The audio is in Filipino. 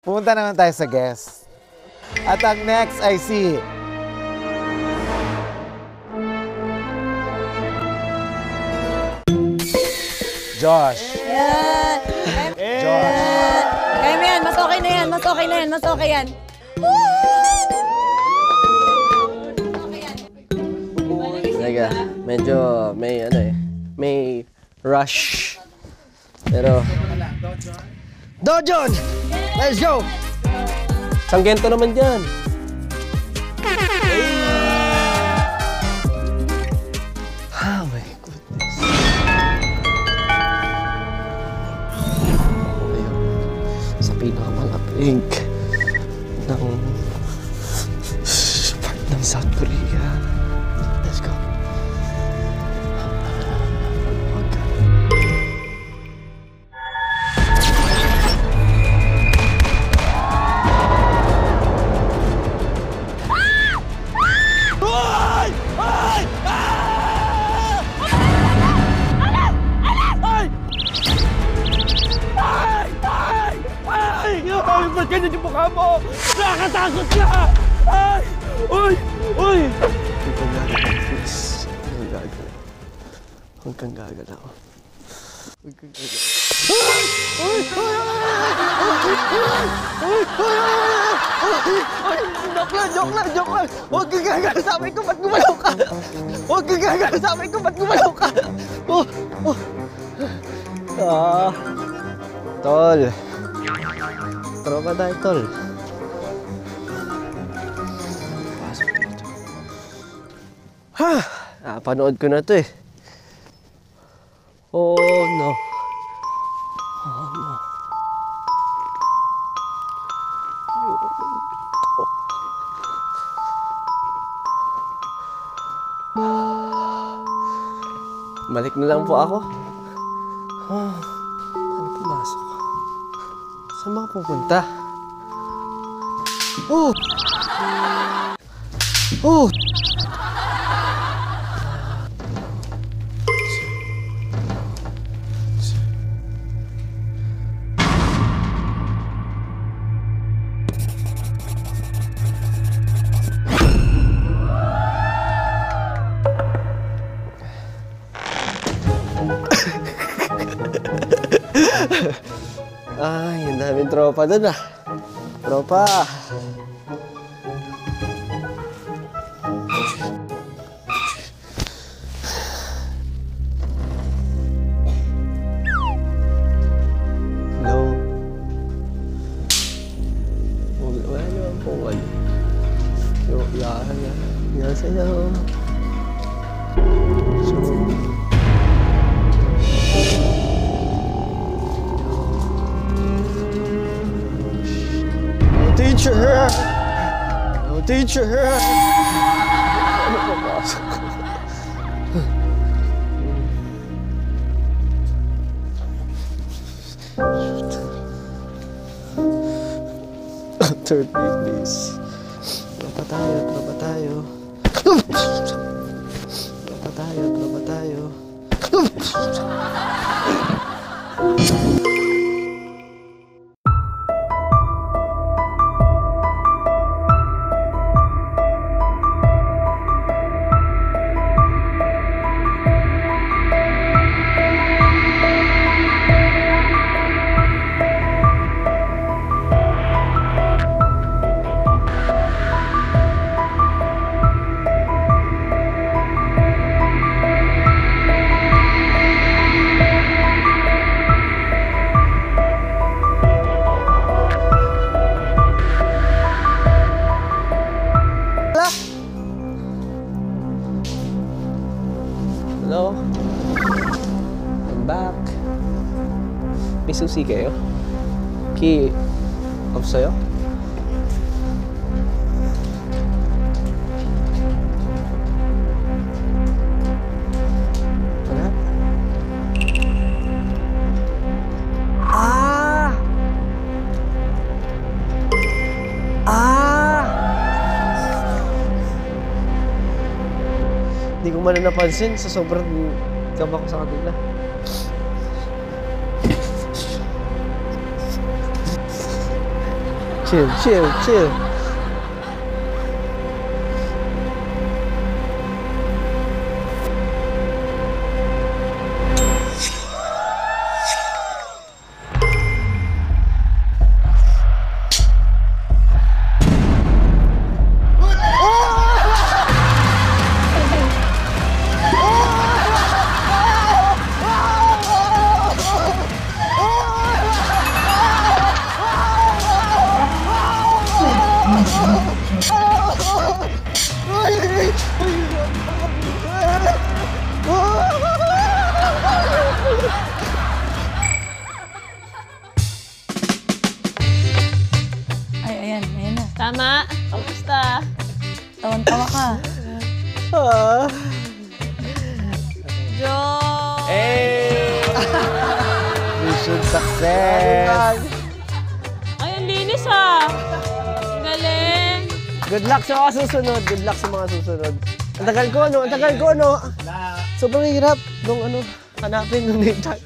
Pumunta naman tayo sa guest. At ang next ay si... Josh. Yan. Josh. Kaya mo yan. Mas okay na yan. Mas okay na yan. Mas okay yan. Talaga, medyo may may rush. Pero Dojon! Let's go! Sanggento naman dyan. Oh my goodness. Ayun. Sa pinakamalapig ng part ng South Korea. Let's go. Ba't ganyan yung mukha mo? Nakakatakot ka! Ay! Uy! Uy! Huwag kang gagalaw, please. Huwag kang gagalaw. Huwag kang gagalaw. Huwag kang gagalaw. Joke lang! Huwag kang gagalaw sa amin ko, ba't gumalaw ka? Huwag kang gagalaw sa amin ko, ba't gumalaw ka? Tol. Tropa tayo, tol. Pasok dito. Panood ko na to eh. Oh no. Oh no. Balik na lang po ako. Paano pumasok? Saan ba pupunta? Oh! Oh! Ay, ang daming tropa doon ah. Tropa. Hello. Wala naman po ano. Yan sa'yo. Teacher! No teacher! Ano papasok ko? Third grade, please. Tropa tayo, tropa tayo. Tropa tayo, tropa tayo. Hello? I'm back. May susi kayo? Ki... off sa'yo? Wala? Hindi ko man na napansin sa sobrang kaba ko sa kanila. Chill, chill, chill. Ay, ayan. Ayan na. Tama. Kamusta? Tawan-tawa ka. Jo! Mission success! Ay, ang linis ah. Ang galing. Good luck sa mga susunod. Good luck sa mga susunod. Ang tagal ko, no? Ang tagal ko, no? Sobrang hirap nung ano, hanapin nung name tag.